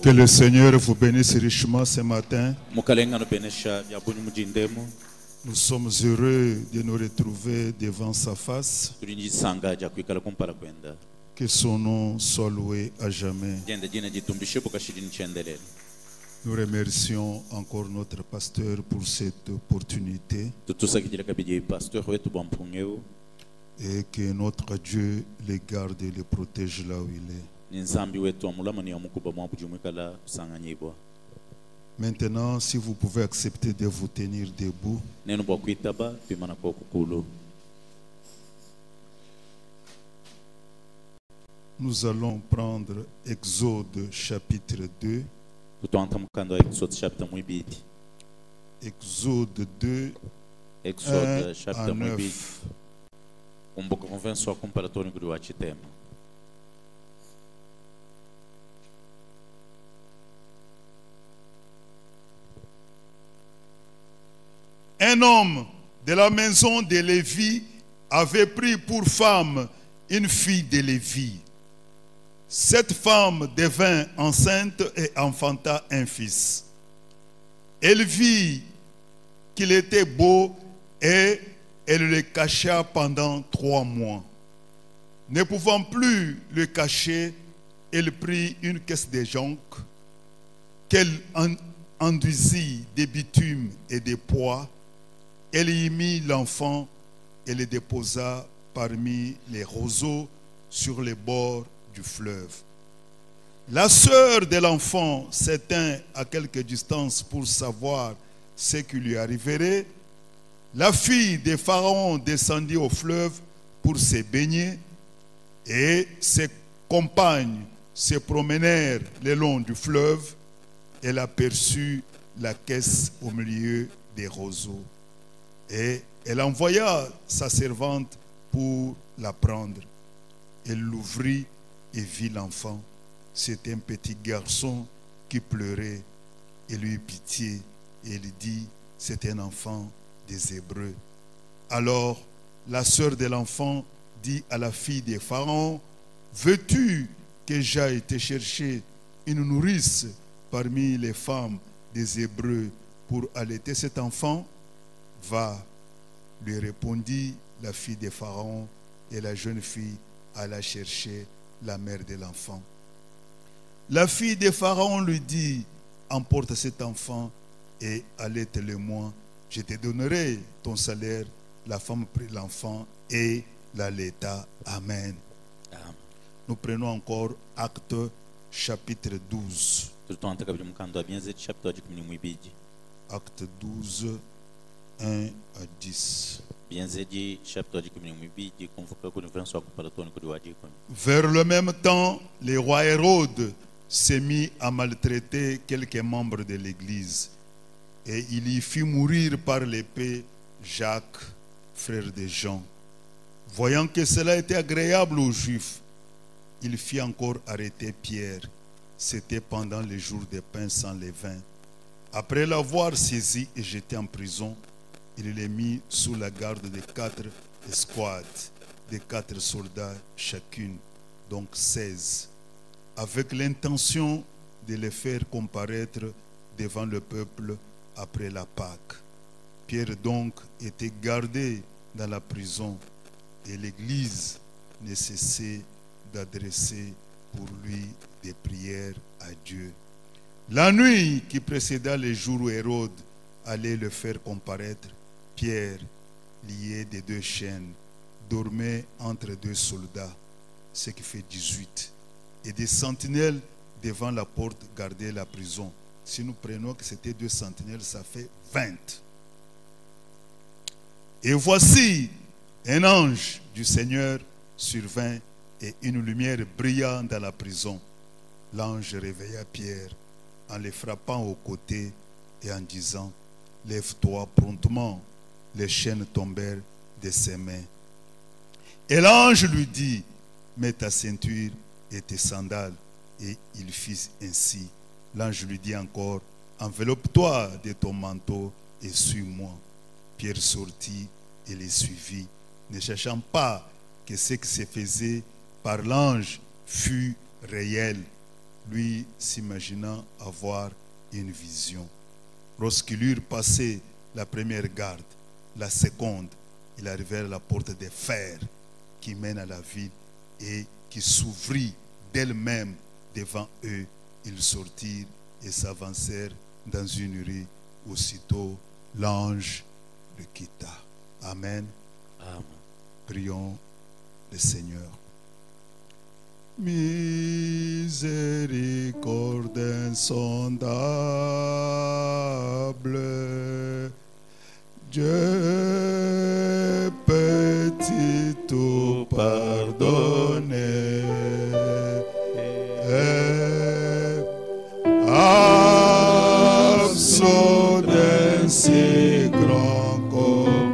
Que le Seigneur vous bénisse richement ce matin. Nous sommes heureux de nous retrouver devant sa face. Que son nom soit loué à jamais. Nous remercions encore notre pasteur pour cette opportunité. Et que notre Dieu les garde et les protège là où il est. Maintenant, si vous pouvez accepter de vous tenir debout. Nous allons prendre Exode chapitre 2. Exode 2, 1 à 9. Un homme de la maison de Lévi avait pris pour femme une fille de Lévi. Cette femme devint enceinte et enfanta un fils. Elle vit qu'il était beau et elle le cacha pendant 3 mois. Ne pouvant plus le cacher, elle prit une caisse de jonc qu'elle enduisit de bitume et de pois. Elle y mit l'enfant et le déposa parmi les roseaux sur les bords du fleuve. La sœur de l'enfant s'étint à quelque distance pour savoir ce qui lui arriverait. La fille de Pharaon descendit au fleuve pour se baigner et ses compagnes se promenèrent le long du fleuve. Elle aperçut la caisse au milieu des roseaux. Et elle envoya sa servante pour la prendre. Elle l'ouvrit et vit l'enfant. C'était un petit garçon qui pleurait. Elle eut pitié et elle dit, c'est un enfant des Hébreux. Alors la sœur de l'enfant dit à la fille de Pharaon, veux-tu que j'aille te chercher une nourrice parmi les femmes des Hébreux pour allaiter cet enfant? Va, lui répondit la fille de Pharaon, et la jeune fille alla chercher la mère de l'enfant. La fille de Pharaon lui dit, emporte cet enfant et allaite-le-moi, je te donnerai ton salaire. La femme prit l'enfant et l'allaita. Amen. Amen. Nous prenons encore Acte chapitre 12. Acte 12, 1 à 10. Vers le même temps, le roi Hérode s'est mis à maltraiter quelques membres de l'Église. Et il y fit mourir par l'épée Jacques, frère de Jean. Voyant que cela était agréable aux Juifs, il fit encore arrêter Pierre. C'était pendant les jours des pains sans levain. Après l'avoir saisi et jeté en prison, il les mit sous la garde de 4 escouades, de 4 soldats chacune, donc 16, avec l'intention de les faire comparaître devant le peuple après la Pâque. Pierre donc était gardé dans la prison et l'Église ne cessait d'adresser pour lui des prières à Dieu. La nuit qui précéda les jours où Hérode allait le faire comparaître, Pierre, lié de 2 chaînes, dormait entre 2 soldats, ce qui fait 18, et des sentinelles devant la porte gardaient la prison. Si nous prenons que c'était 2 sentinelles, ça fait 20. Et voici un ange du Seigneur survint et une lumière brilla dans la prison. L'ange réveilla Pierre en le frappant au côté et en disant, lève-toi promptement. Les chaînes tombèrent de ses mains. Et l'ange lui dit, mets ta ceinture et tes sandales. Et il fit ainsi. L'ange lui dit encore, enveloppe-toi de ton manteau et suis-moi. Pierre sortit et les suivit, ne cherchant pas que ce qui se faisait par l'ange fût réel. lui s'imaginant avoir une vision. Lorsqu'il eut passé la première garde, la seconde, il arrivait à la porte de fer qui mène à la ville et qui s'ouvrit d'elle-même devant eux. Ils sortirent et s'avancèrent dans une rue. Aussitôt, l'ange le quitta. Amen. Amen. Prions le Seigneur. Miséricorde insondable, Dieu peut-il tout pardonner? Absous d'un si grand coupable,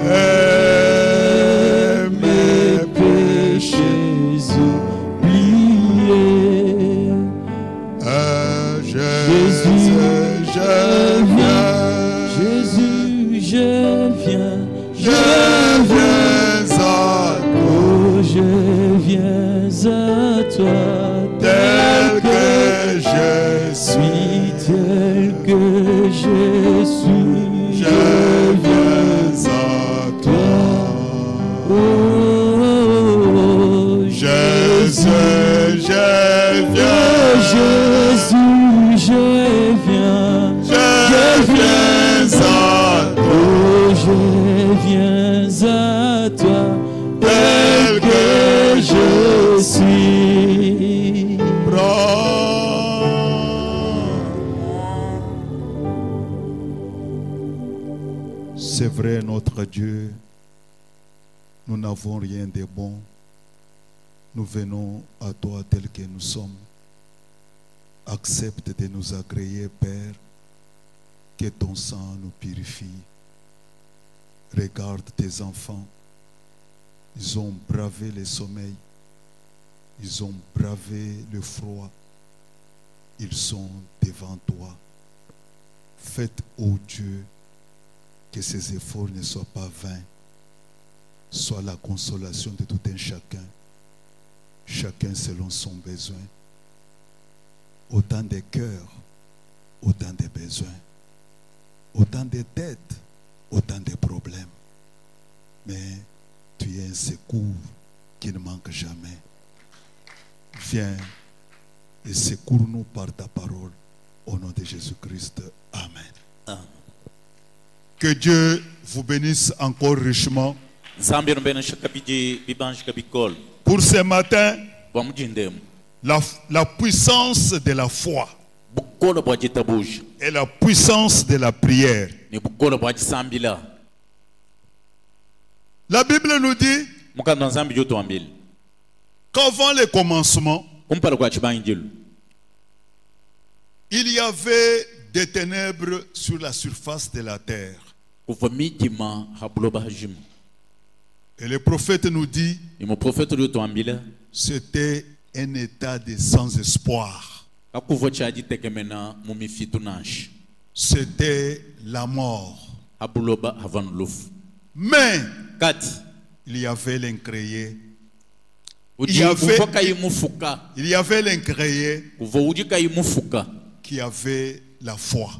et mes péchés oubliés. Jésus, je viens. Jésus, je viens. Je viens à Oh, je viens à toi. tel que je suis. Tel que je suis. Je viens à toi. Oh, Jésus, je viens. Jésus, je viens. Je viens à toi. Oh, je viens à toi, tel que je suis. C'est vrai, notre Dieu, nous n'avons rien de bon. Nous venons à toi tel que nous sommes. Accepte de nous agréer, Père, que ton sang nous purifie. Regarde tes enfants. Ils ont bravé le sommeil. Ils ont bravé le froid. Ils sont devant toi. Faites, ô Dieu, que ces efforts ne soient pas vains. Sois la consolation de tout un chacun. Chacun selon son besoin. Autant de cœurs, autant de besoins. Autant de têtes, autant de problèmes. Mais tu es un secours qui ne manque jamais. Viens et secours-nous par ta parole. Au nom de Jésus-Christ. Amen. Amen. Que Dieu vous bénisse encore richement. Pour ce matin, la puissance de la foi et la puissance de la prière. La Bible nous dit qu'avant le commencement, il y avait des ténèbres sur la surface de la terre. Et le prophète nous dit c'était un état de sans espoir. C'était la mort. Mais il y avait l'incréé. Il y avait l'incréé qui avait la foi.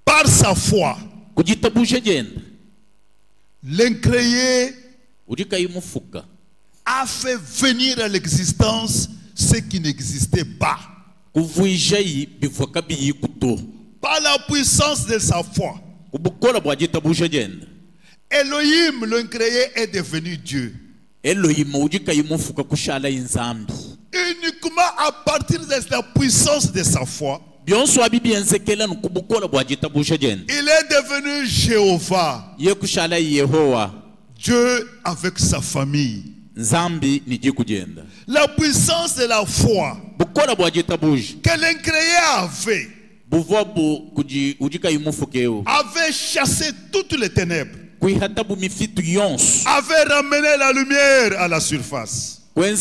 Par sa foi, l'incréé a fait venir à l'existence ce qui n'existait pas. Par la puissance de sa foi, Elohim, l'incréé, est devenu Dieu. Uniquement à partir de la puissance de sa foi, il est devenu Jéhovah, Dieu avec sa famille. La puissance de la foi que l'incréé avait chassé toutes les ténèbres, avait ramené la lumière à la surface. Et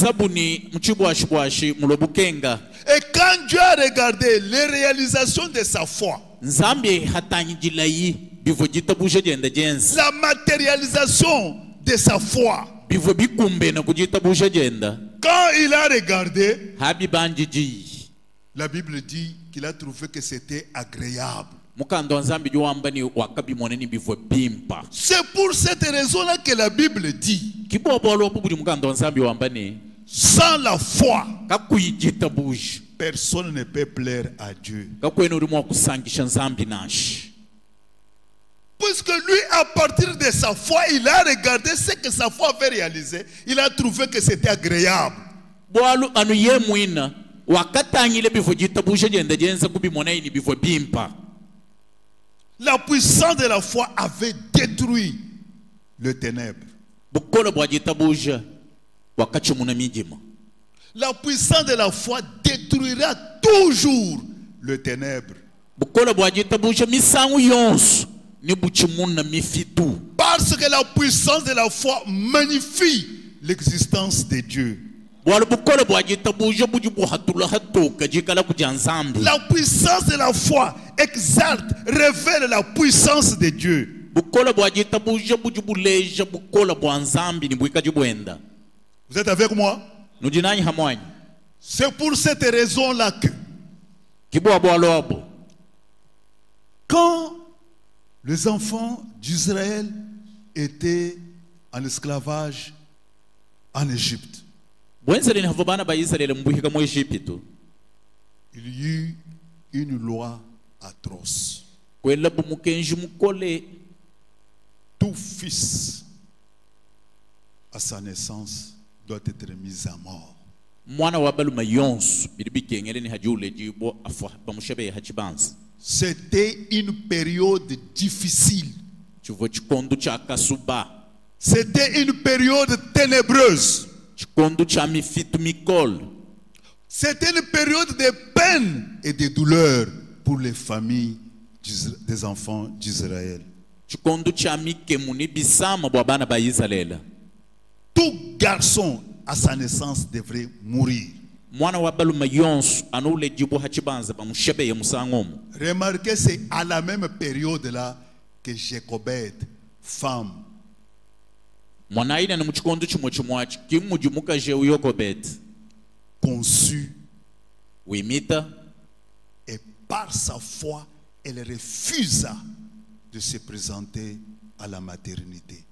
quand Dieu a regardé les réalisations de sa foi, La matérialisation de sa foi. Quand il a regardé, la Bible dit qu'il a trouvé que c'était agréable. C'est pour cette raison-là que la Bible dit, sans la foi, personne ne peut plaire à Dieu. Puisque lui, à partir de sa foi, il a regardé ce que sa foi avait réalisé. Il a trouvé que c'était agréable. La puissance de la foi avait détruit le ténèbre. La puissance de la foi détruira toujours le ténèbre. Parce que la puissance de la foi magnifie l'existence de Dieu. La puissance de la foi exalte, révèle la puissance de Dieu. Vous êtes avec moi? C'est pour cette raison-là que quand les enfants d'Israël étaient en esclavage en Égypte, il y eut une loi atroce. Tout fils à sa naissance doit être mis à mort. C'était une période difficile. C'était une période ténébreuse. C'était une période de peine et de douleur pour les familles des enfants d'Israël. Tout garçon à sa naissance devrait mourir. Remarquez, c'est à la même période là que Jécobède, femme, conçue, et par sa foi, elle refusa de se présenter à la maternité.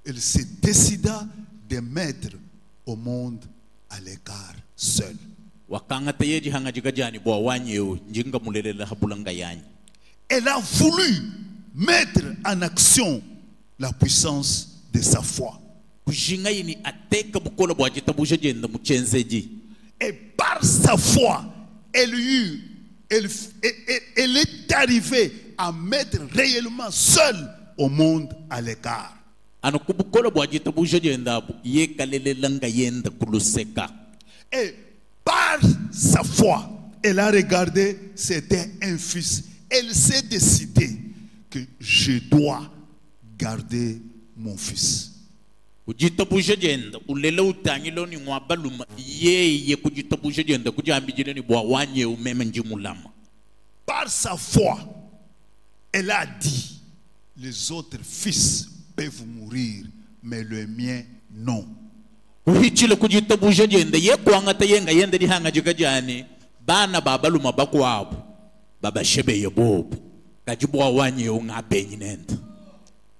Elle se décida de mettre au monde à l'écart seule. Elle a voulu mettre en action la puissance de sa foi. Et par sa foi, elle est arrivée à mettre réellement seule au monde à l'écart. Et par sa foi, elle a regardé, c'était un fils. Elle s'est décidée que je dois garder mon fils. Par sa foi, elle a dit, les autres fils peuvent mourir, mais le mien non.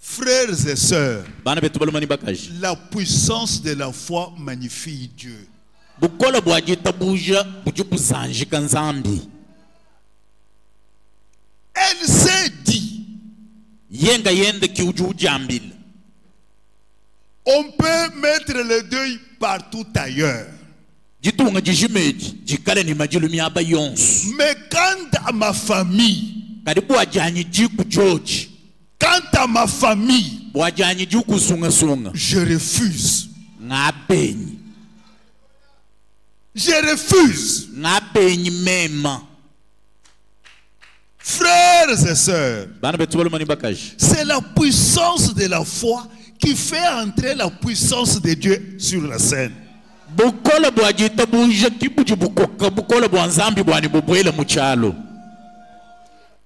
Frères et sœurs, la puissance de la foi magnifie Dieu. Elle s'est dit, on peut mettre le deuil partout ailleurs. Mais quant à ma famille, je refuse. Je refuse. Frères et sœurs, c'est la puissance de la foi qui fait entrer la puissance de Dieu sur la scène. bukola bwajita buja kibuji bukoka bukola bwanzambi bwani bubwela muchalo.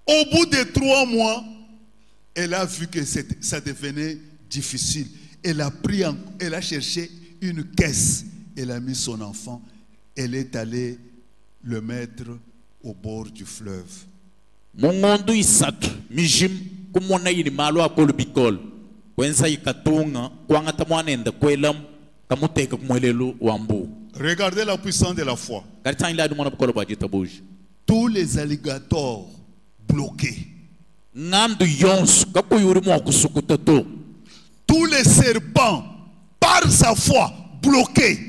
Au bout de 3 mois, elle a vu que ça devenait difficile. Elle a cherché une caisse. Elle a mis son enfant. Elle est allée le mettre au bord du fleuve. Mongondo isatu mijim kumona yini malo akolo bikol. Wensa ikatunga kwangata mwanenda kwelam kamuteka kumwelelu wambu. Regardez la puissance de la foi. Karitani la dumona bukola bwajita buja. Tous les alligators bloqués. Ngandu yons kakuyuri mo kusukutato. Tous les serpents par sa foi bloqués.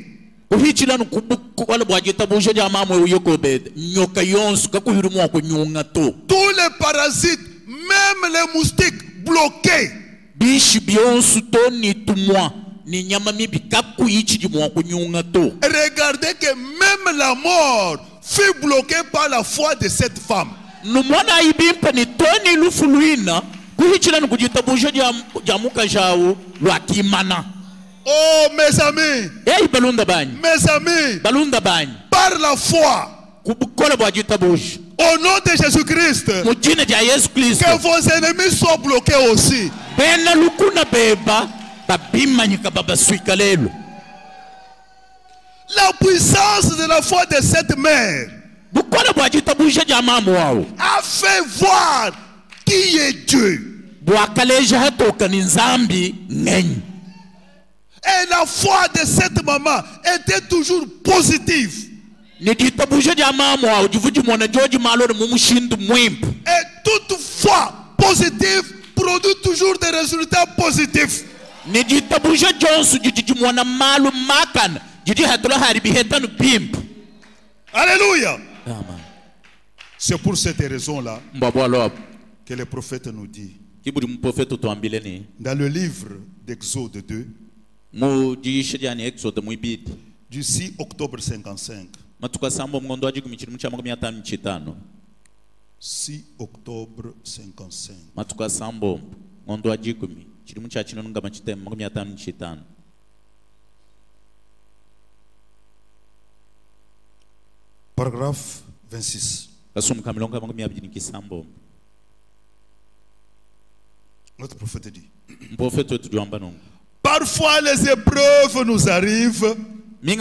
Uhichilanu kubukola bwajita buja jamamwe uyokobed. Nyoka yons kakuyuri mo kunyungato. Tous les parasites, même les moustiques bloqués. Bishi bionsu to ni tumwa ni nyama mibi kakuyichi jimwa kunyungato. Regardez que même la mort fut bloquée par la foi de cette femme. Numwana ibimpa ni toni lufuluina kuhichila nukujitabuja jamuka jao lwakimana. Oh mes amis, Balunda bany. Mes amis, Balunda bany. Par la foi, kubukola bwajitabuja. Au nom de Jésus-Christ, mujina ja Yesu Kristo. Que vos ennemis soient bloqués aussi. Bena lukuna beba babima nyika baba suikalelo. La puissance de la foi de cette mère a fait voir qui est Dieu. Et la foi de cette maman était toujours positive. Et toute foi positive produit toujours des résultats positifs. Alléluia. C'est pour cette raison-là que le prophète nous dit dans le livre d'Exode 2 du 6 octobre 55. 6 octobre 55. Paragraphe 26. Notre prophète dit: parfois les épreuves nous arrivent. Les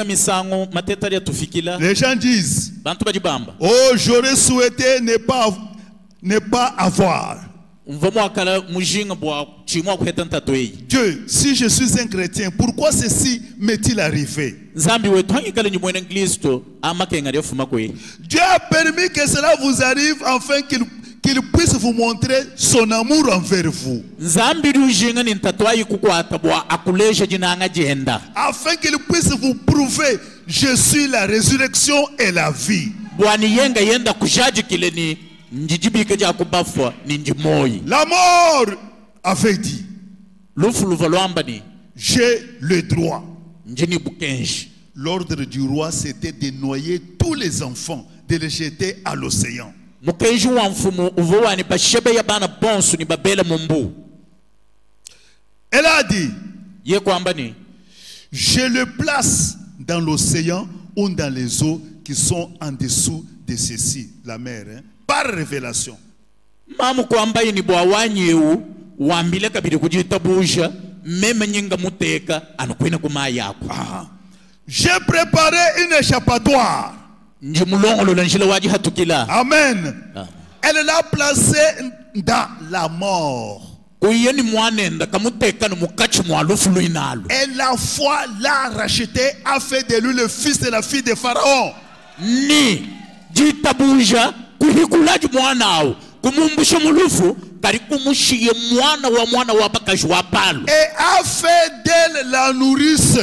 gens disent: oh, j'aurais souhaité ne pas avoir. Dieu, si je suis un chrétien, pourquoi ceci m'est-il arrivé? Dieu a permis que cela vous arrive afin qu'il puisse vous montrer son amour envers vous. Afin qu'il puisse vous prouver: je suis la résurrection et la vie. La mort avait dit: j'ai le droit. L'ordre du roi, c'était de noyer tous les enfants, de les jeter à l'océan. Elle a dit: je le place dans l'océan ou dans les eaux qui sont en dessous de ceci, la mer, hein, par révélation. J'ai préparé une échappatoire. Amen. Elle l'a placé dans la mort. Et la foi l'a racheté, a fait de lui le fils de la fille de Pharaon. Et a fait d'elle la nourrice.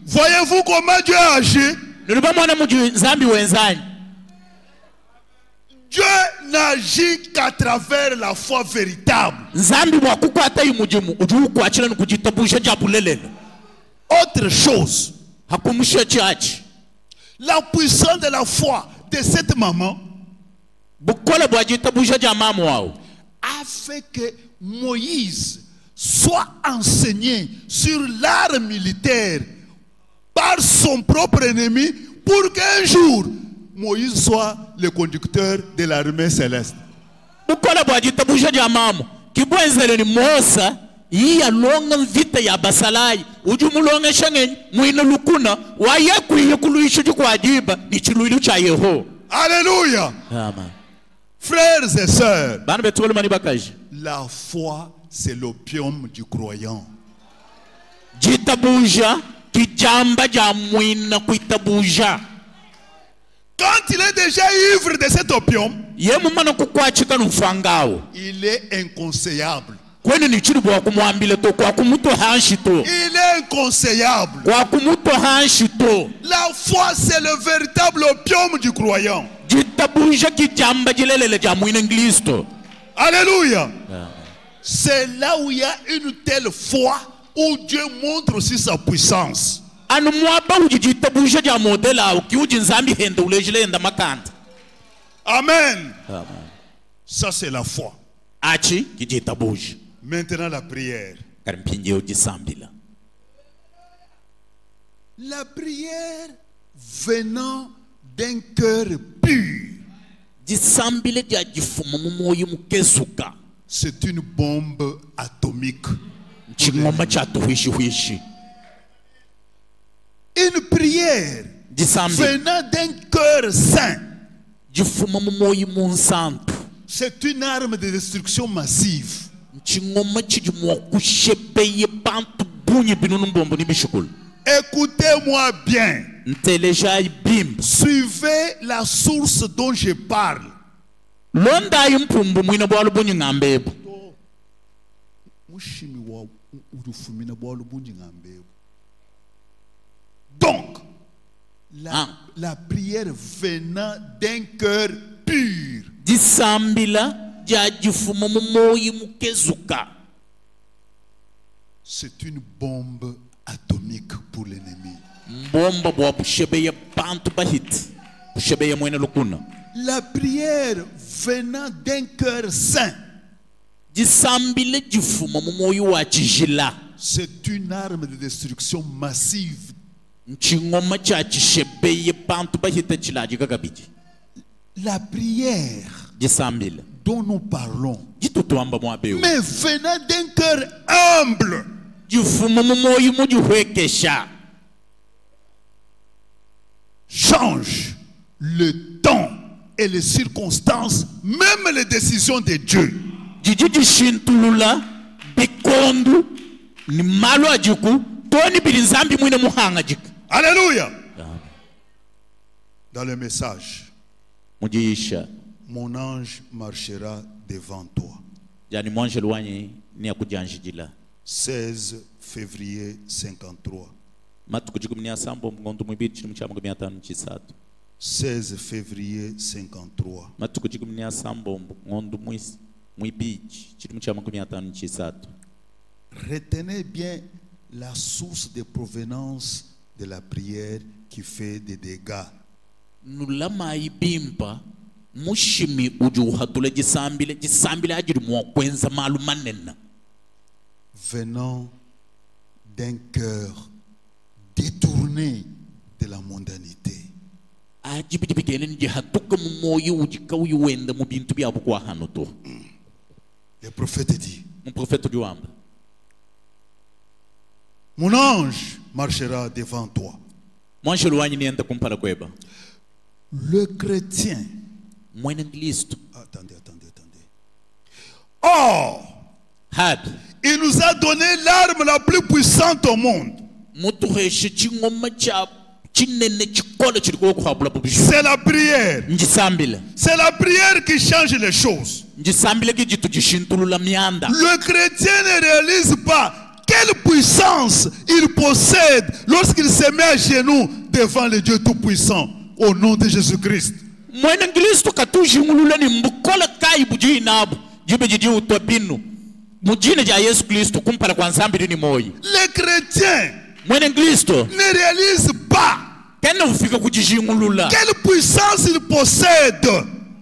Voyez-vous comment Dieu agit? Dieu n'agit qu'à travers la foi véritable. Autre chose, la puissance de la foi de cette maman a fait que Moïse soit enseigné sur l'art militaire par son propre ennemi pour qu'un jour, Moïse soit le conducteur de l'armée céleste. Bukola bwajita buja jamamu kibwenzele ni Mosa iya longa vita ya basalai ujumulonga shangen mwina lukuna waye kuye kuluisho kwa jiba ni chiluilu cha Yeho. Alléluia. Amen. Frères et sœurs, Bana betolo mani bakaji. la foi c'est l'opium du croyant. Jitabuja kijamba ja mwina kuitabuja. Quand il est déjà ivre de cet opium, il est inconseillable. Il est inconseillable. La foi, c'est le véritable opium du croyant. Alléluia. C'est là où il y a une telle foi où Dieu montre aussi sa puissance. Amen. Ça c'est la foi. Maintenant la prière. La prière venant d'un cœur pur. C'est une bombe atomique. Une prière venant d'un cœur saint. C'est une arme de destruction massive. Écoutez-moi bien. Suivez la source dont je parle. Donc, la prière venant d'un cœur pur. C'est une bombe atomique pour l'ennemi. La prière venant d'un cœur saint. C'est une arme de destruction massive. La prière dont nous parlons, mais venant d'un cœur humble, change le temps et les circonstances, même les décisions de Dieu. Alléluia. Dans le message, mon ange marchera devant toi. 16 février 53. 16 février 53. Retenez bien la source de provenance de la prière qui fait des dégâts. Venant d'un cœur détourné de la mondanité. Le prophète dit, mon ange marchera devant toi. Le chrétien. Attendez. Or, il nous a donné l'arme la plus puissante au monde. C'est la prière. C'est la prière qui change les choses. Le chrétien ne réalise pas quelle puissance il possède lorsqu'il se met à genoux devant le Dieu Tout-Puissant au nom de Jésus-Christ. Les chrétiens ne réalisent pas quelle puissance il possède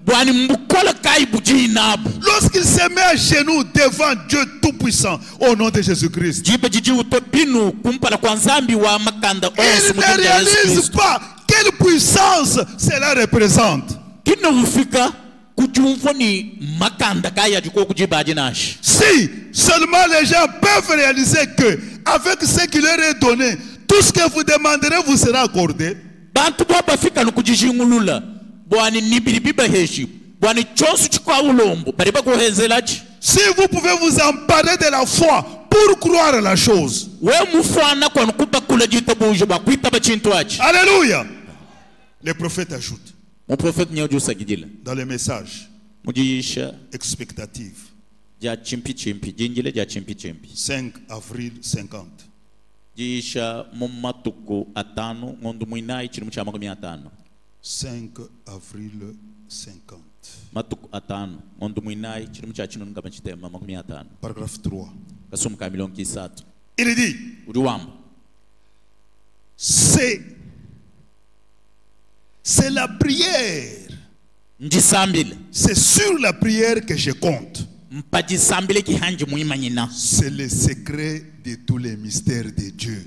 bwani mbukola kai buji inabu Lorsqu'il se met à genoux devant Dieu Tout-Puissant, au nom de Jésus-Christ, jibe jiji utopinu kumpala kwa nzambi wa makanda il onsu ne mujinda Yesu réalise Kristo pas quelle puissance cela représente. kina ufika kujumfo ni makanda kaya juko kujiba jinashi Si seulement les gens peuvent réaliser que avec ce qu'il leur est donné, tout ce que vous demanderez vous sera accordé. bantu baba fika nukujishingulula bwani nibiribiba heshi bwani chonsu chikwa ulombo bariba kuhenzelachi. Si vous pouvez vous emparer de la foi pour croire à la chose. We mufana kwa nkuba kula jitabujo bakwita bachintu achi. Alléluia. Les prophètes ajoutent Mon prophète nyojo sagidila dans les messages mujisha expectatifs ja chimpi chimpi jinjile ja chimpi chimpi 5 avril 50. jisha mumatuku atano ngondu mwinai chirimu cha makumi atano 5 avril 50. matuku atano ngondu mwinai chirimu cha chinu ngaba chitema makumi atano Paragraphe 3. kasumu ka milonki isatu Il dit, ujuwamba c'est la prière. njisambile C'est sur la prière que je compte. mpajisambile kihanji muimanyina C'est le secret de tous les mystères de Dieu.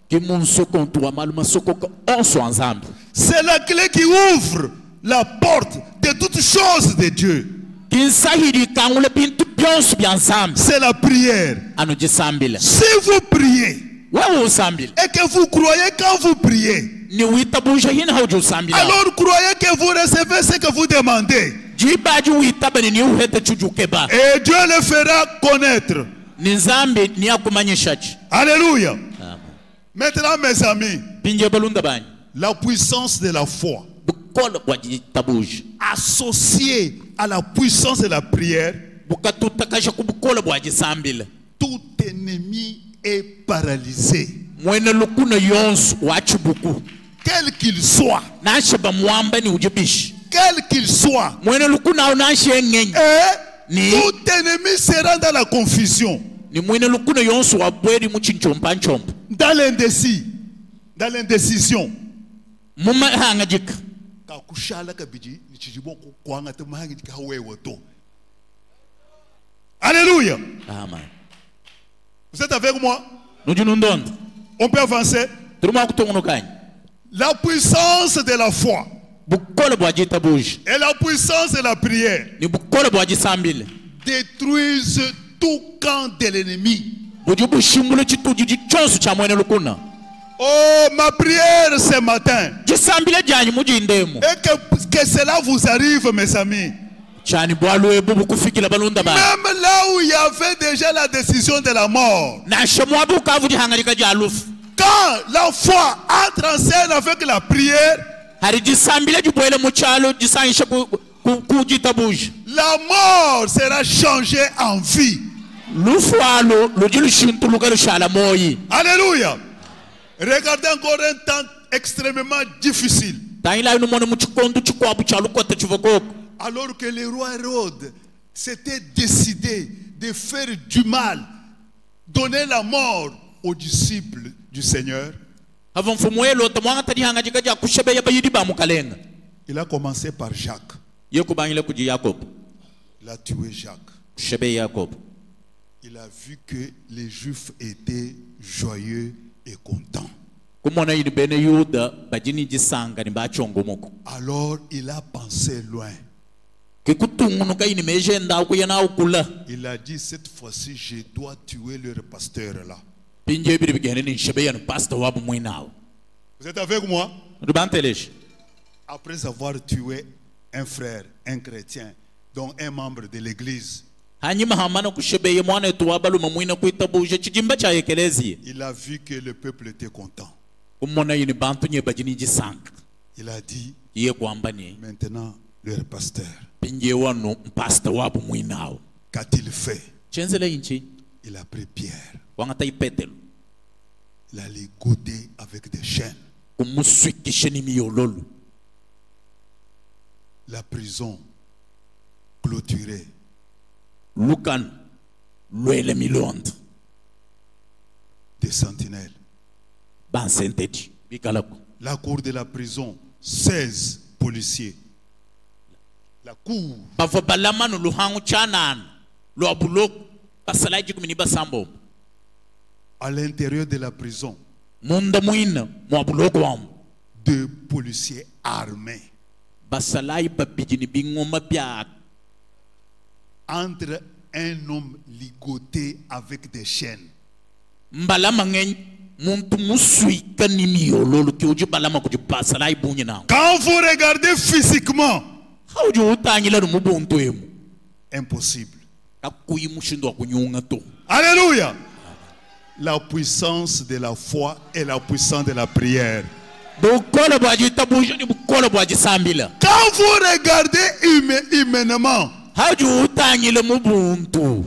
kimunsoko ntuwa maluma soko ka onso anzambi C'est la clé qui ouvre la porte de toutes choses de Dieu. kinsahiri kangule bintu byonso bya nzambi C'est la prière. ano jisambile Si vous priez wewe usambile et que vous croyez quand vous priez, ni witabusha hina hauja usambile alors croyez que vous recevez ce que vous demandez. jibaji witabani ni uhete chujuke ba Et Dieu le fera connaître. ni nzambi ni akumanyishachi. Alléluia. Amen. Maintenant, mes amis, Pinje balunda bani la puissance de la foi bukola bwa jitabusha associée à la puissance de la prière, bukatutakasha kubukola bwa jisambile tout ennemi est paralysé. mwene lukuna yonsu wachibuku Quel qu'il soit, nasheba mwamba ni ujibishi quel qu'il soit, mwene lukuna au nashe ngenyi Ni- tout ennemi sera dans la confusion, ni mwene lukuna yonsu wabweri muchinchompa nchompa dans l'indécis, dans l'indécision. muma hanga jika Alléluia. amen Vous êtes avec moi? nujunundondo On peut avancer. turuma kutongonokanya La puissance de la foi bukola bwa jitabusha et la puissance de la prière ni bukola bwa jisambile détruisent tout camp de l'ennemi. bujubushimule chituji chonsu cha mwene lukuna Oh, ma prière ce matin, jisambile janyi mujindemu et que cela vous arrive, mes amis. chani bwalwebu bukufikila balunda ba Même là où il y avait déjà la décision de la mort, nashe mwabu kavu jihangalika jalufu quand la foi entre en scène avec la prière, hari jisambile jibwele muchalo jisanisha kujitabusha la mort sera changée en vie. lufwalo lujilushintuluka lushala moyi Alléluia. Regardez encore un temps extrêmement difficile. tangila ino mwana muchikondu chikwabu chalukote chivokoko Alors que le roi Hérode s'était décidé de faire du mal, donner la mort aux disciples du Seigneur, hava mfumu elota mwanga tadihangajika ja kushebeya bayidi ba mukalenga il a commencé par Jacques. yekubangile kuji yakobo Il a tué Jacques. kushebeya yakobo Il a vu que les Juifs étaient joyeux et contents. kumona yini bene yuda bajini jisanga ni bachongumuko Alors il a pensé loin. kikutungunuka yini mejenda kuyana ukula Il a dit, cette fois-ci, je dois tuer leur pasteur là. pinje biri bigene ni shebeya ni pastor wabu mwinao Vous êtes avec moi? rubantelesh Après avoir tué un frère, un chrétien, dont un membre de l'église, hanyuma hamana kushebeya mwana etu wabaluma mwina kuitabusha chijimba cha ekelezia il a vu que le peuple était content. kumona yini bantu nye bajini jisanga Il a dit, iye kwamba ni maintenant, leur pasteur, pinje wanu pastor wabu mwinao qu'a-t-il fait? chenzela inchi Il a pris Pierre. wanga taipetelo Il a les godé avec des chaînes. kumuswikishe ni miyololo La prison clôturée. lukan lwele milondo Des sentinelles. bansenteti bikalako La cour de la prison, 16 policiers. la cour. bavo balama no luhangu chanan lo abulok basalai jikumini basambo À l'intérieur de la prison, munda muina mo abulok wam 2 policiers armés basalai babijini bingoma biak entre un homme ligoté avec des chaînes. mbalama ngeng muntu musui kanimio lolo ki uji balama kuji basalai bunyina Quand vous regardez physiquement, hauji utangila no mubuntu emu impossible. akuyi mushindo kunyunga to Alléluia. La puissance de la foi et la puissance de la prière. bukola bwaji tabuja ni bukola bwaji sambila Quand vous regardez humainement, hauji utangila mubuntu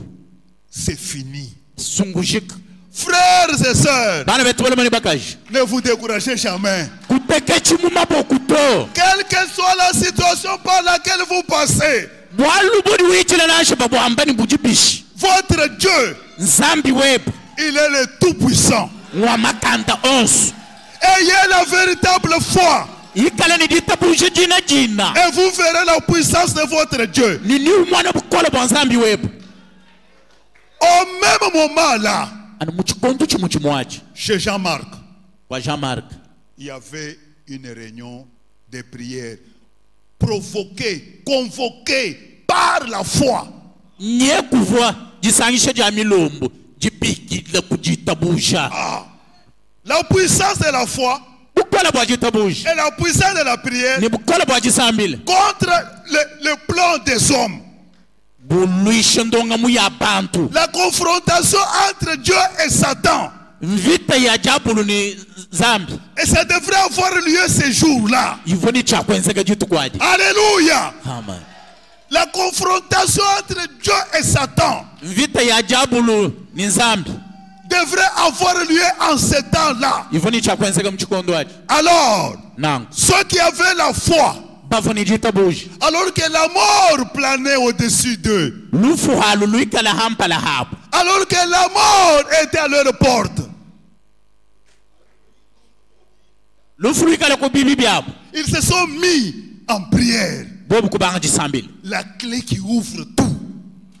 c'est fini. sungushik Frères et sœurs, bana betu bala mani bakaji ne vous découragez jamais. kutekechi mu maboko to Quelle que soit la situation par laquelle vous passez, bwalu budi wichila na shaba bwambani bujibishi votre Dieu, nzambi web il est le Tout-Puissant. wa makanta onsu Ayez la véritable foi ikala ni ditabuja jina jina et vous verrez la puissance de votre Dieu. ni mwana bukola bwa nzambi web Au même moment là, ana muchikonto chimuchimwaji chez Jean-Marc, wa Jean-Marc il y avait une réunion de prière provoquée, convoquée par la foi. nye kuvwa jisangisha ja milombo jipikile kujitabusha La puissance de la foi bukola bwa jitabusha et la puissance de la prière ni bukola bwa jisambile contre le plan des hommes. buluisha ndonga mu ya bantu La confrontation entre Dieu et Satan. vita ya jabulu ni zambi Et ça devrait avoir lieu ces jours-là. ivoni chakwenzeka jitu kwaji Alléluia. amen La confrontation entre Dieu et Satan vita ya jabulu ni zambi devrait avoir lieu en ce temps-là. ivoni chakwenzeka mchikondo waji Alors, nangu ceux qui avaient la foi, bavoni jitabusha alors que la mort planait au-dessus d'eux, lufu halu luikala hampala hapo alors que la mort était à leur porte, lufu luikala ko bibi byabo ils se sont mis en prière. bobu kubanga jisambile La clé qui ouvre tout.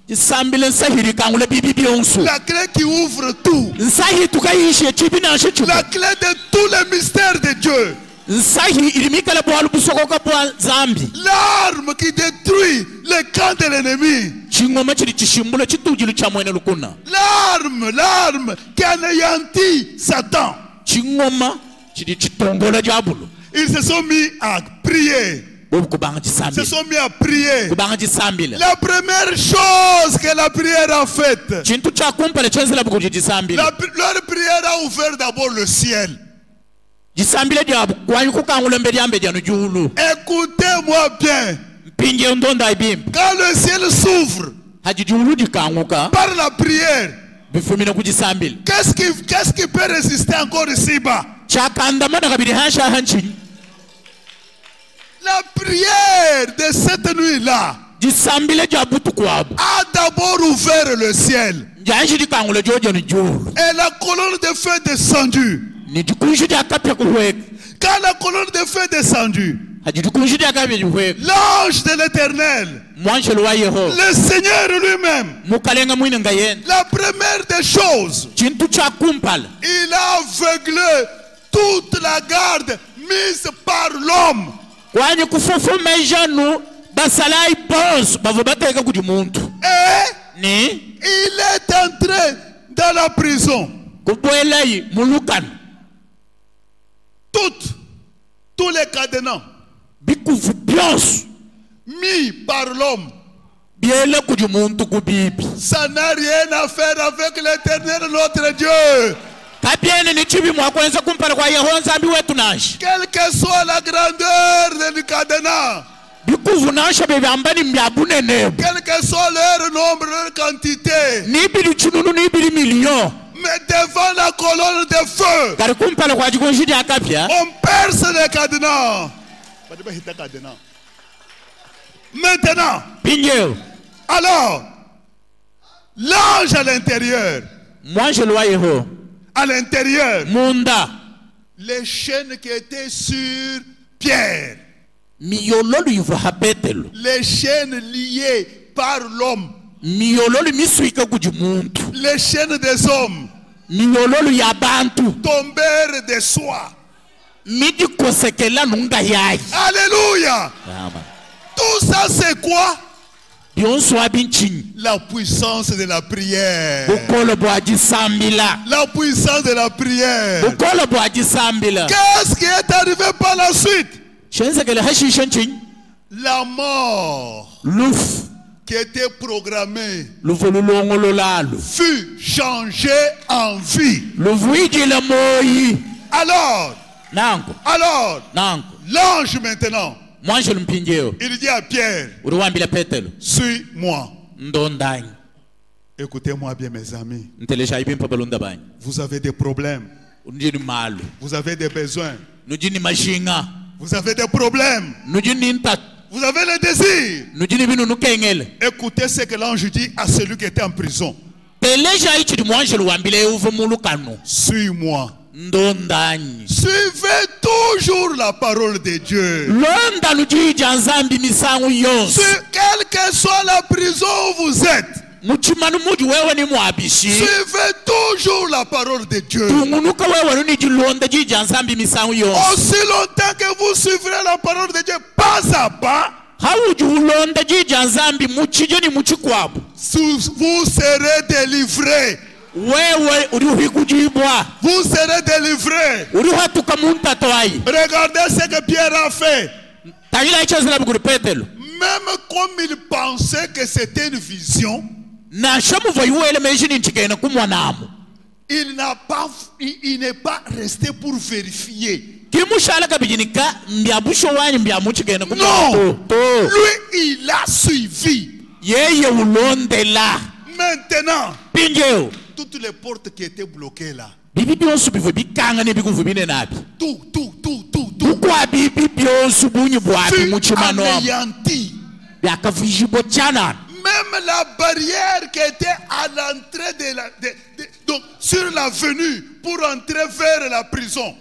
jisambile nsahiri kangula bibi byonsu La clé qui ouvre tout. nsahi tukayishe chibi nanshe chuko La clé de tous les mystères de Dieu. nsahi ilimikala bwalu busokoka bwa zambi L'arme qui détruit le camp de l'ennemi. chingoma chili chishimbula chitujilu cha mwene lukuna L'arme qui anéantit Satan. chingoma chili chitongola jabulu Ils se sont mis à prier. bobu kubanga Ils se jisambile sont mis à prier. kubanga jisambile La première chose que la prière a faite, chintu cha kumpala chenzela bukuji jisambile leur prière a ouvert d'abord le ciel. jisambile jabu kwanyu kukangula mbele yambe janu julu Écoutez-moi bien. mpinje ndonda ibim Quand le ciel s'ouvre haji julu jikanguka par la prière, bifumina kujisambile qu'est-ce qui peut résister encore ici-bas? chakandamana kabiri hansha hanchini La prière de cette nuit-là jisambile jabutu kwabu a d'abord ouvert le ciel. janshi jikangula jojo ni julu Et la colonne de feu descendue. ni jikunshi jakapya kuhweka Quand la colonne de feu descendue, haji jikunshi jakapya kuhweka l'ange de l'Éternel, mwanshelo wa Yehova le Seigneur lui-même, mukalenga mwine ngayena la première des choses, chintu cha kumpala il a aveuglé toute la garde mise par l'homme. kwanye kufufuma ijanu basalai boss bavo bateka kuti muntu Et ni il est entré dans la prison. kubwelayi mulukana Tous les cadenas bikuvu byonso mis par l'homme, byele kuti muntu kubibi ça n'a rien à faire avec l'Éternel notre Dieu. kabyene ni chibi mwakwenza kumpala kwa Yehova nzambi wetu nashi Quelle que soit la grandeur du cadenas, bikuvu nasha bebyambani myabunenebo quel que soit leur nombre, leur quantité, nibili chununu nibili milion mais devant la colonne de feu, kari kumpala kwa jikonshidi akapya on perce les cadenas. Maintenant, pinjeo alors, l'ange à l'intérieur, mwanshelo wa Yehova à l'intérieur, munda les chaînes qui étaient sur Pierre, miyololo yiva ha Petelo les chaînes liées par l'homme, miyololo miswika kuji muntu les chaînes des hommes miyololo ya bantu tombèrent de soi. midi kosekela nunga yayi. Alléluia. Amen. Tout ça c'est quoi? Bionso abinchini La puissance de la prière. bukolo bwaji sambila La puissance de la prière. bukolo bwaji sambila Qu'est-ce qui est arrivé par la suite? shenzekele hashishenchini La mort luf qui était programmée luvolulongololalo fut changée en vie. luvuijile moyi Alors, nango l'ange maintenant, mwanje lumpinjeo il dit à Pierre, uriwambile Petelo suis-moi. ndondanyi Écoutez-moi bien mes amis. ntelesha ibimpa balunda banyi Vous avez des problèmes. unjini malu Vous avez des besoins. nujini mashinga Vous avez des problèmes. nujini ntat Vous avez le désir. nujini binu nukengele Écoutez ce que l'ange dit à celui qui était en prison. telesha ichidi mwanje luwambile uvumulukano Suis-moi. ndondanyi Suivez toujours la parole de Dieu. londa lujija nzambi misangu yonse Quelle que soit la prison où vous êtes, muchimanu muji wewe ni mwabishi suivez toujours la parole de Dieu. tungunuka wewe nijilonda jija nzambi misangu yonse Aussi longtemps que vous suivrez la parole de Dieu pas à pas, hauji ulonda jija nzambi muchije ni muchikwabu vous serez délivrés. wewe urihi kujibwa Vous serez délivrés. urihatuka muntato ayi Regardez ce que Pierre a fait. tayila ichazila buguri Petelo Même comme il pensait que c'était une vision, na shamuva yuwele mejini nchikena kumwanamu il n'est pas resté pour vérifier. kimushala kabijinika mbyabusho wanyi mbyamuchikena Non, lui il a suivi. yeye ulondela Maintenant, pinjeo toutes les portes qui étaient bloquées là, bibi byonso bivu bikanga nebikuvu bine nabi tout ukwa bibi byonso bunyi bwabi fut muchimano anéanti. byakavijibo chana Même la barrière qui était à l'entrée donc sur la venue pour entrer vers la prison,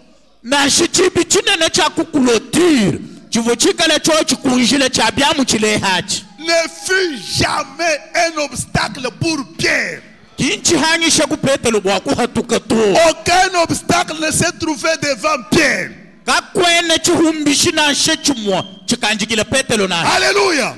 na shichibi chinene cha kukulotire chivo chikale cho chikunjile cha byamuchile hachi ne fut jamais un obstacle pour Pierre. kinchi hangisha ku Petelo bwakuhatuka to Aucun obstacle ne s'est trouvé devant Pierre. kakwene chihumbishi na shechumwa chikanjikile Petelo na Alléluia.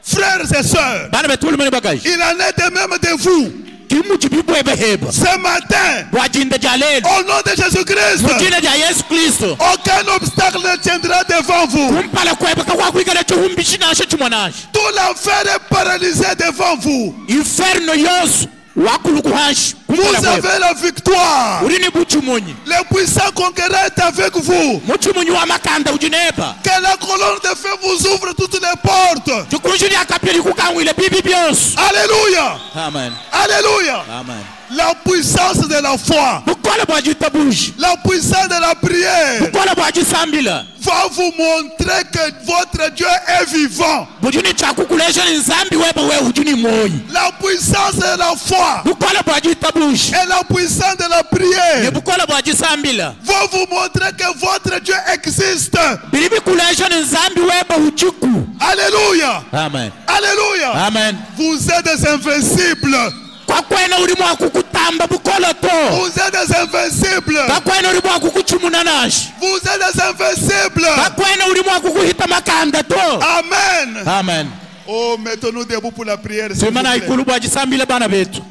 Frères et sœurs, bana betulu mene bagage il en est de même de vous. kimuchi bibwebe heba Ce matin, bwajinde jalelo au nom de Jésus-Christ, mujine ja Yesu Kristo aucun obstacle ne tiendra devant vous. kumpala kwebe kakwakuyikale chihumbishi na shechumwa nashi Tout l'enfer est paralysé devant vous. inferno yonso wakulukuhashi Vous avez la victoire. urini buchumunyi Le puissant conquérant est avec vous. muchumunyi wa makanda ujinepa Que la colonne de feu vous ouvre toutes les portes. chikunjili akapyeli kukangwile bibi byonso Alléluia. amen Alléluia. amen La puissance de la foi, bukola bwajitabushi la puissance de la prière bukola bwajisambila va vous montrer que votre Dieu est vivant. bujuni chakukulesha ni nzambi weba we ujuni moyi La puissance de la foi bukola bwajitabushi et la puissance de la ne prière bukola bwajisambila vont vous montrer que votre Dieu existe. bili bikulesha ni nzambi weba uchiku Alléluia. amen Alléluia. amen Vous êtes des invincibles. kwakwena ulimu akukutamba bukola to Vous êtes des invincibles. kwakwena ulimu akukuchumuna nashi Vous êtes des invincibles. kwakwena ulimu akukuhita makanda to Amen. amen Oh, mettons-nous debout pour la prière. s'il vous simana plaît. ikulu bwajisambile bana betu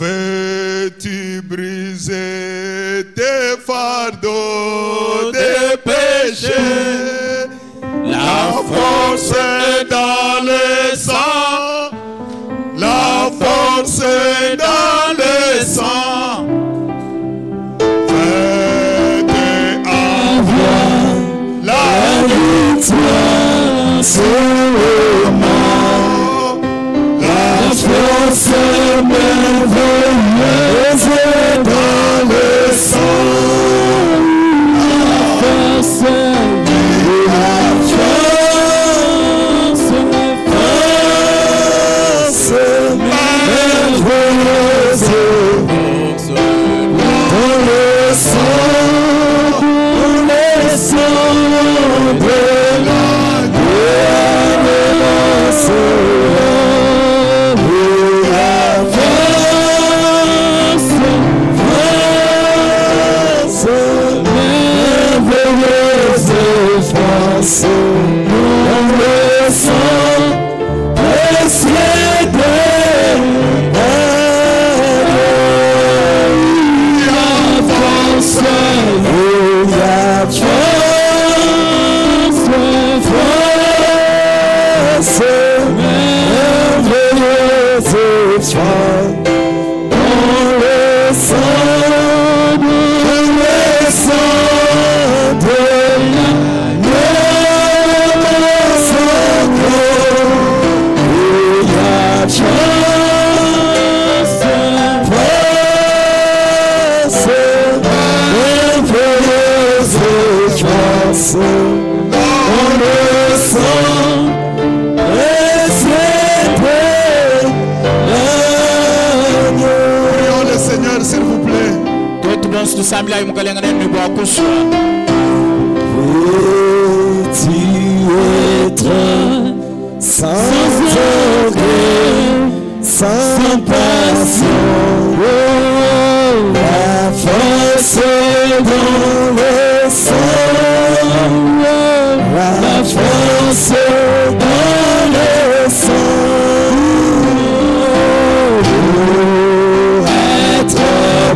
Veux-tu briser tes fardeaux de péché? La force est dans le sang. La force est dans le sang. Fais-te avoir la victoire sur moi. La force merveilleuse est dans le sang. La force merveilleuse. force, dans le sang précieux de l'agneau. Prions le Seigneur, s'il vous plaît. Todos bons do Samla e Mukalenga nem boa kuswa. Veux-tu être sans orgueil, sans passion, la force dans le sang, la force dans le sang, être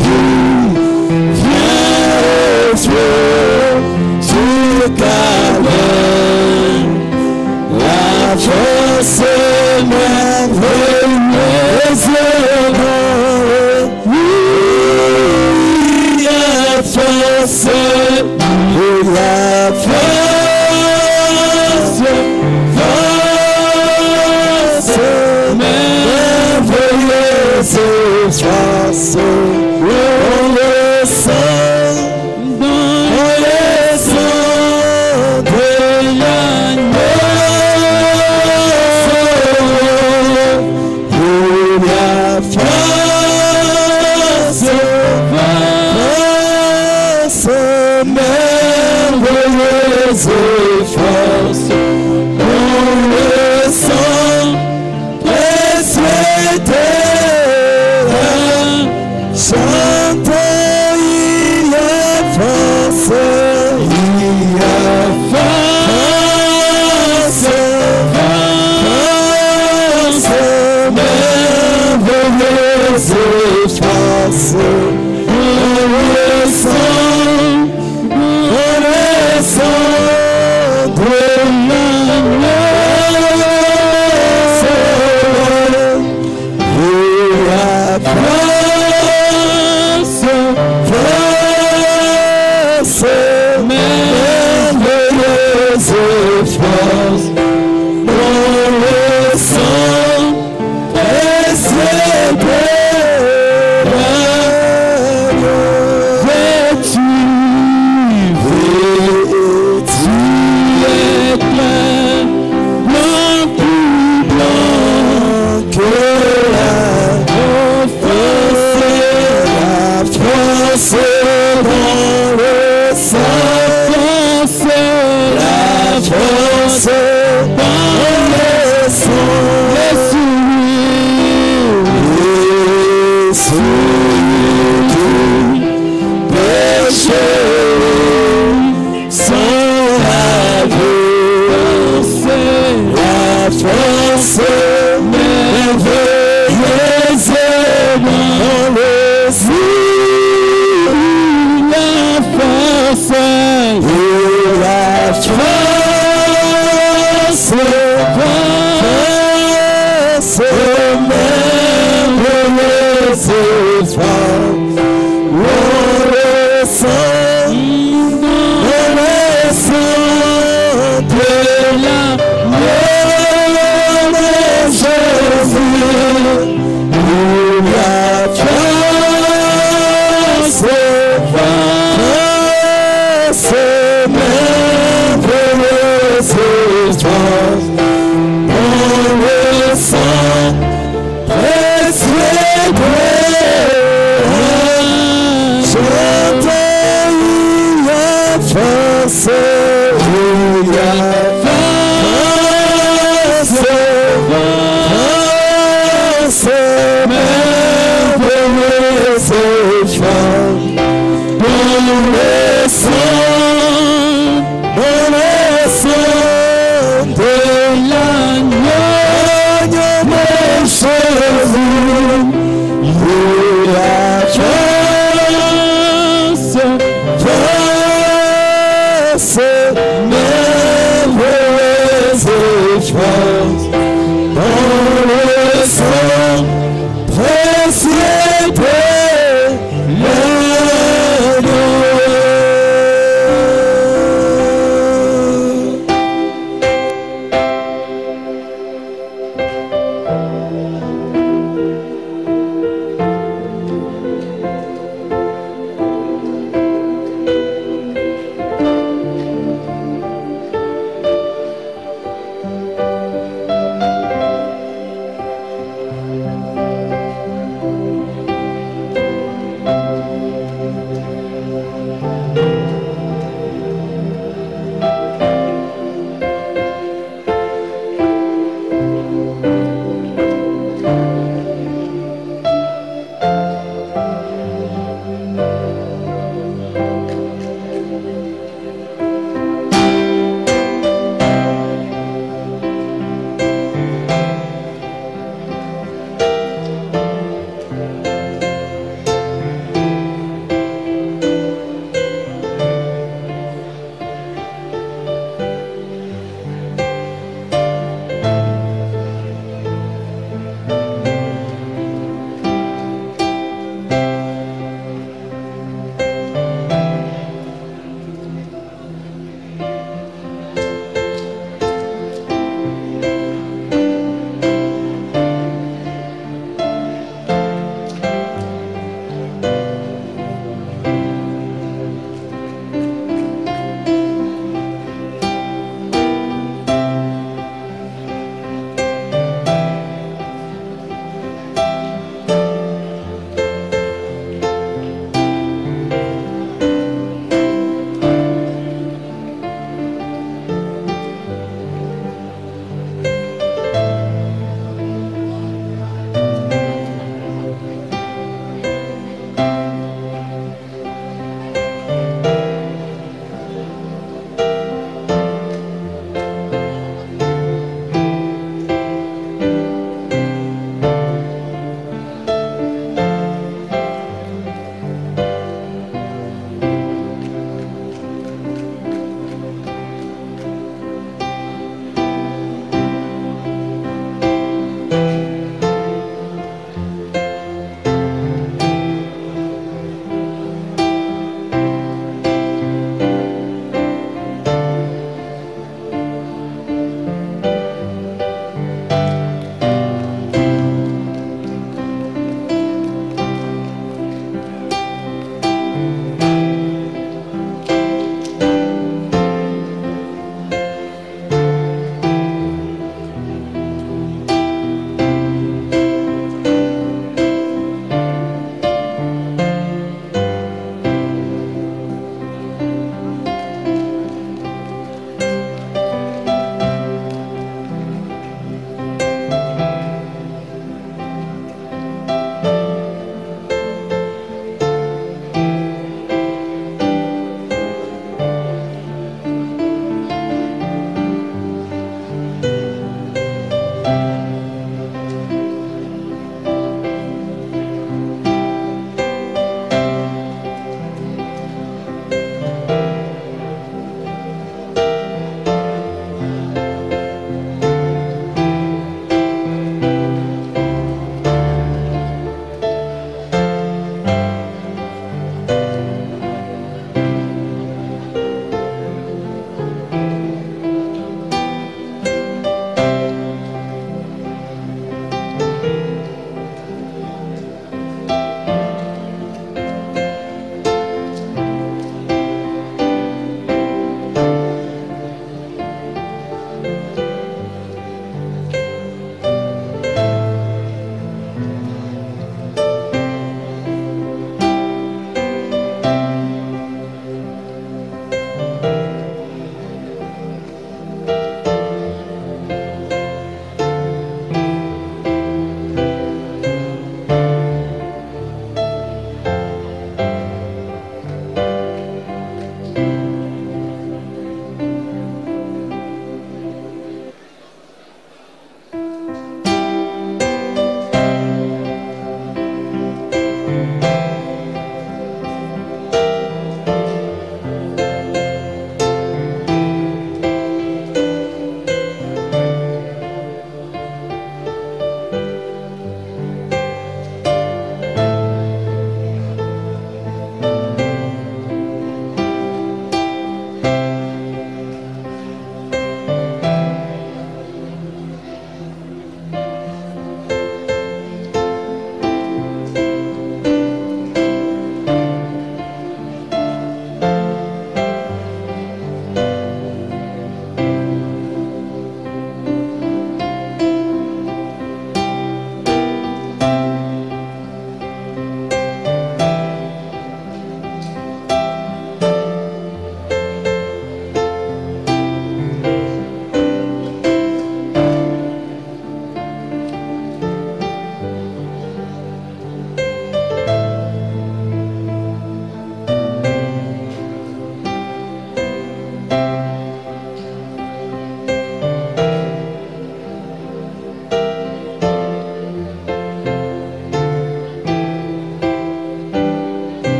pur, viens au Dieu, sur Calvaire, la force merveilleuse, oui, la force, la force, force merveilleuse, force, dans le sang, dans le sang de l'agneau, la force, force merveilleuse, force dans le sang précieux de chantons, il y a force, force merveilleuse, force dans le sang de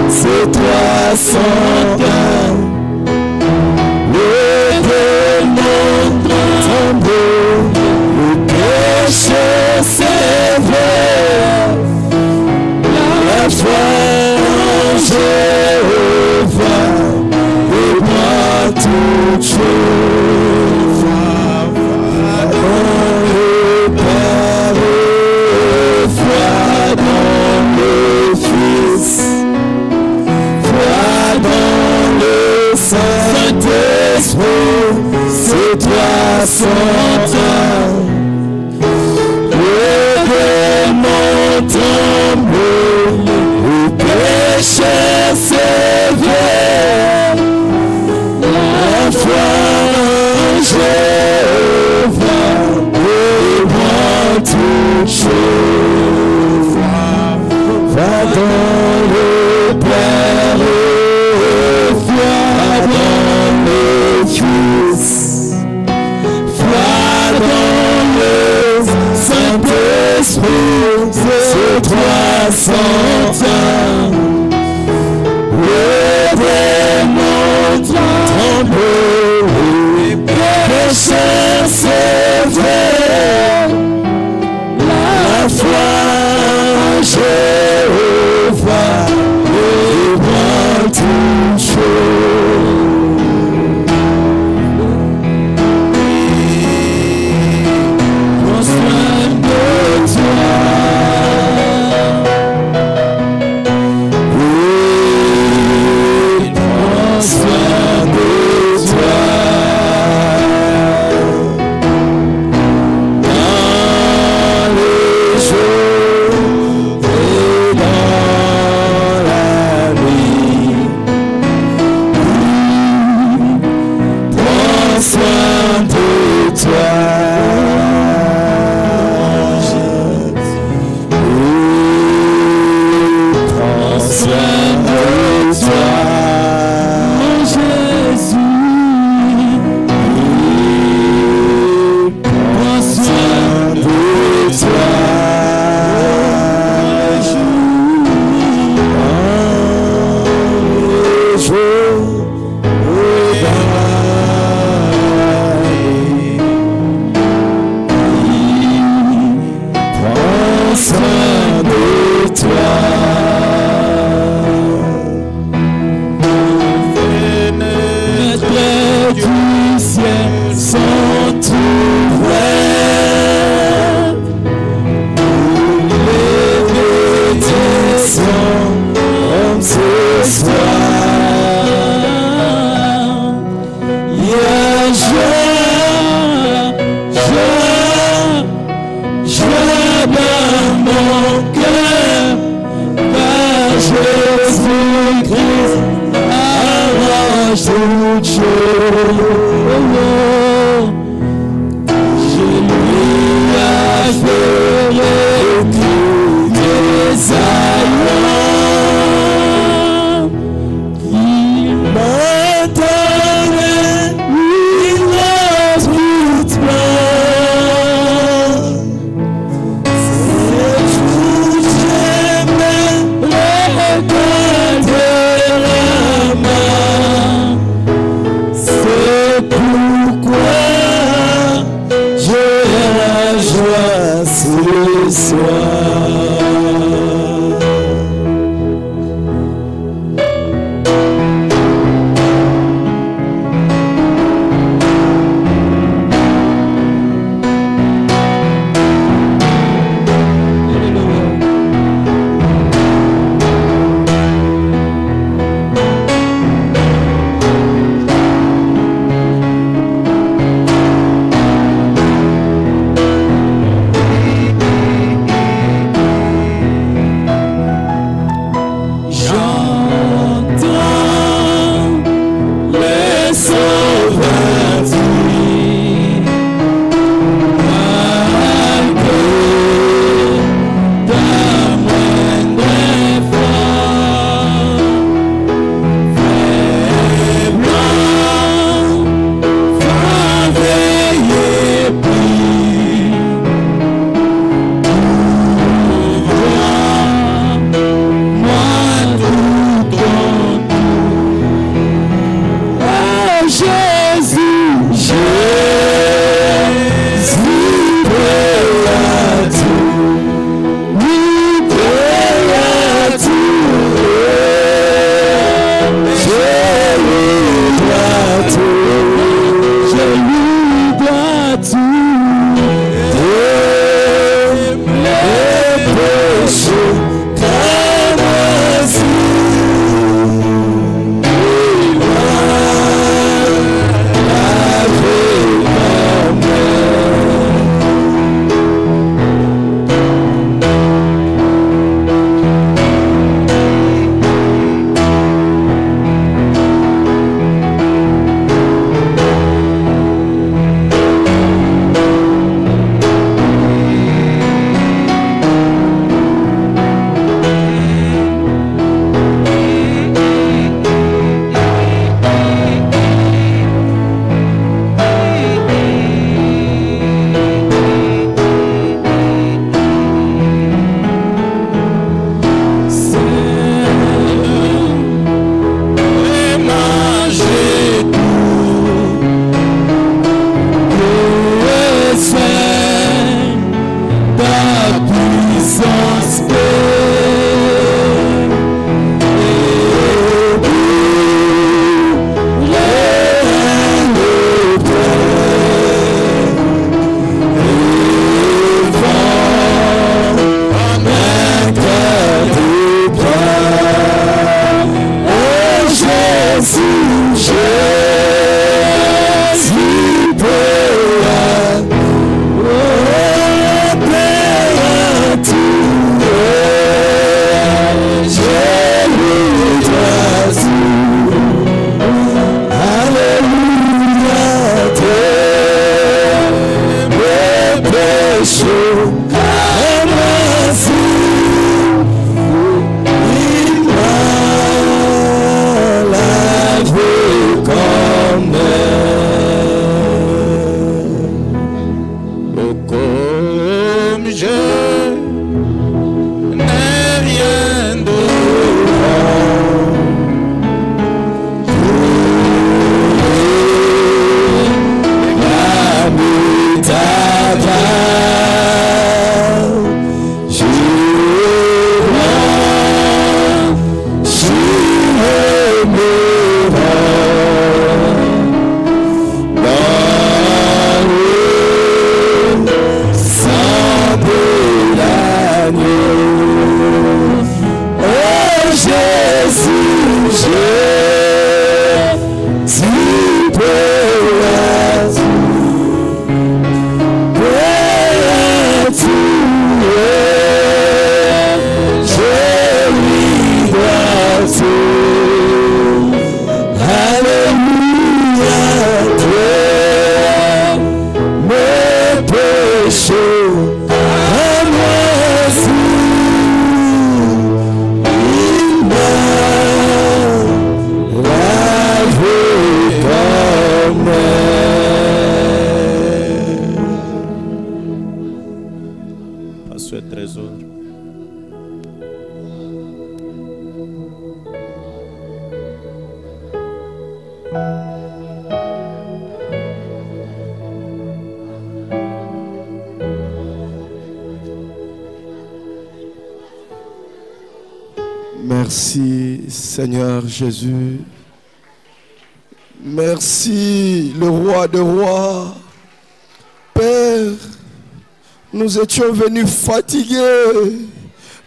c'est toi sans fin. Le démon tombe, le péché sévère, la foi en Jéhovah, et moi toute chose. C'est toi sans fin. Le démon tombe, le péché sévère, la foi en Jéhovah, et moi toute chose. Va dans le Père, foi dans le Fils, foi dans le Saint-Esprit, c'est toi sans fin. Le démon tremble, les péchés sévères, la foi en Jéhovah, et moi toute chose. Prends soin de toi. Oui, prends soin de toi. Dans les jours et dans la nuit, prends soin de toi. Prends soin de toi, mon Jésus. Prends soin de toi. Un jour et dans la nuit, prends soin de toi. Les fenêtres du ciel sont ouvertes, les bénédictions comme ce soir. Il y a joie dans mon cœur, par Jésus-Christ, arrange toute chose. Je lui affairerai tous mes aïeux. Il m'a donné une autre main. C'est tout, j'aimerais garder la main. C'est pourquoi j'ai la joie ce soir. Merci Seigneur Jésus. Merci le roi des rois. Père, nous étions venus fatigués.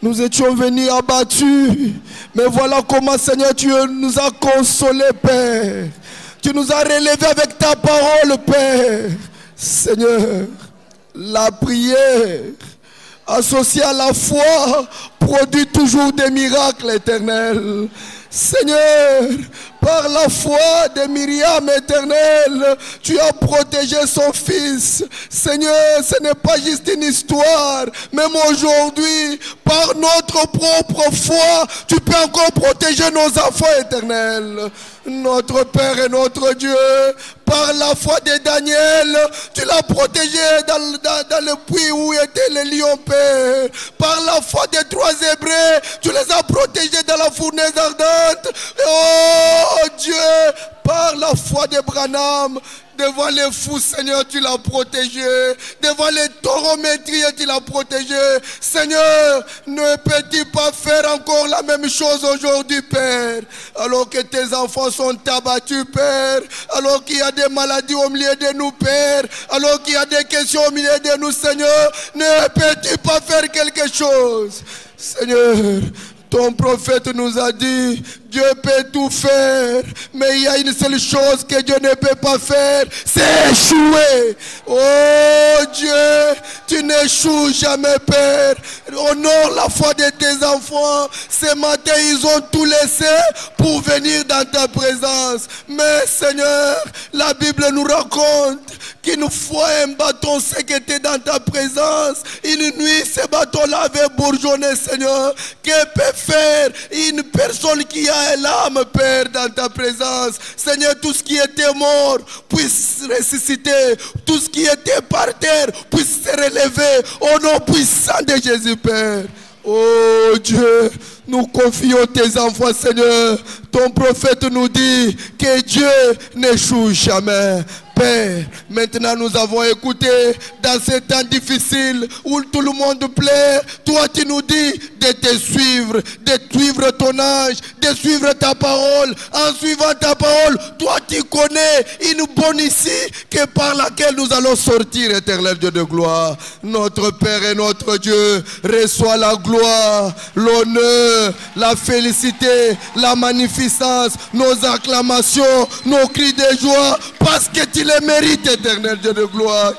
Nous étions venus abattus. Mais voilà comment Seigneur tu nous as consolés, Père. Tu nous as relevés avec ta parole, Père. Seigneur, la prière associée à la foi produit toujours des miracles éternels. Seigneur, par la foi de Myriam éternelle, tu as protégé son fils. Seigneur, ce n'est pas juste une histoire. Même aujourd'hui, par notre propre foi, tu peux encore protéger nos enfants éternels. Notre Père et notre Dieu, par la foi de Daniel, tu l'as protégé dans le puits où étaient les lions, Père. Par la foi des 3 Hébreux, tu les as protégés dans la fournaise ardente. Oh Dieu, par la foi de Branham, devant les fous, Seigneur, tu l'as protégé. Devant les taureaux métriers, tu l'as protégé. Seigneur, ne peux-tu pas faire encore la même chose aujourd'hui, Père? Alors que tes enfants sont abattus, Père. Alors qu'il y a des maladies au milieu de nous, Père. Alors qu'il y a des questions au milieu de nous, Seigneur. Ne peux-tu pas faire quelque chose? Seigneur, ton prophète nous a dit, Dieu peut tout faire, mais il y a une seule chose que Dieu ne peut pas faire, c'est échouer. Oh Dieu, tu n'échoues jamais, Père. Honore la foi de tes enfants. Ce matin, ils ont tout laissé pour venir dans ta présence. Mais Seigneur, la Bible nous raconte qu'une fois un bâton sec était dans ta présence, une nuit, ce bâton-là avait bourgeonné, Seigneur. Que peut faire une personne qui a l'âme, Père, dans ta présence? Seigneur, tout ce qui était mort puisse ressusciter. Tout ce qui était par terre puisse se relever au nom puissant de Jésus, Père. Oh Dieu, nous confions tes enfants, Seigneur. Ton prophète nous dit que Dieu n'échoue jamais. Père, maintenant nous avons écouté dans ces temps difficiles où tout le monde plaît. Toi tu nous dis de te suivre, de suivre ton âge, de suivre ta parole. En suivant ta parole, toi tu connais une bonne issue que par laquelle nous allons sortir, éternel Dieu de gloire. Notre Père et notre Dieu, reçois la gloire, l'honneur, la félicité, la magnificence, nos acclamations, nos cris de joie, parce que tu les mérites, éternel Dieu de gloire.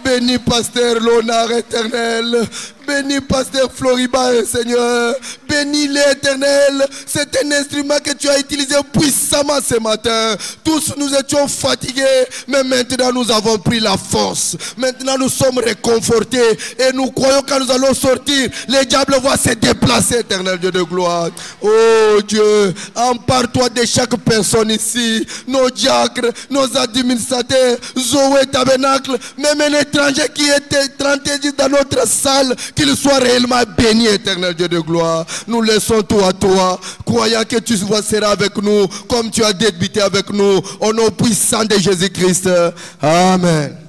Bénis Pasteur l'honneur éternel. Bénis Pasteur Floriba, Seigneur. Bénis-les, éternel. C'est un instrument que tu as utilisé puissamment ce matin. Tous nous étions fatigués, mais maintenant nous avons pris la force. Maintenant nous sommes réconfortés et nous croyons que nous allons sortir. Les diables vont se déplacer, éternel Dieu de gloire. Oh Dieu, empare-toi de chaque personne ici. Nos diacres, nos administrateurs, Zoé Tabernacle, même un étranger qui était 30 dans notre salle, qu'il soit réellement béni, éternel Dieu de gloire. Nous laissons tout à toi, croyant que tu seras avec nous, comme tu as débuté avec nous, au nom puissant de Jésus-Christ. Amen.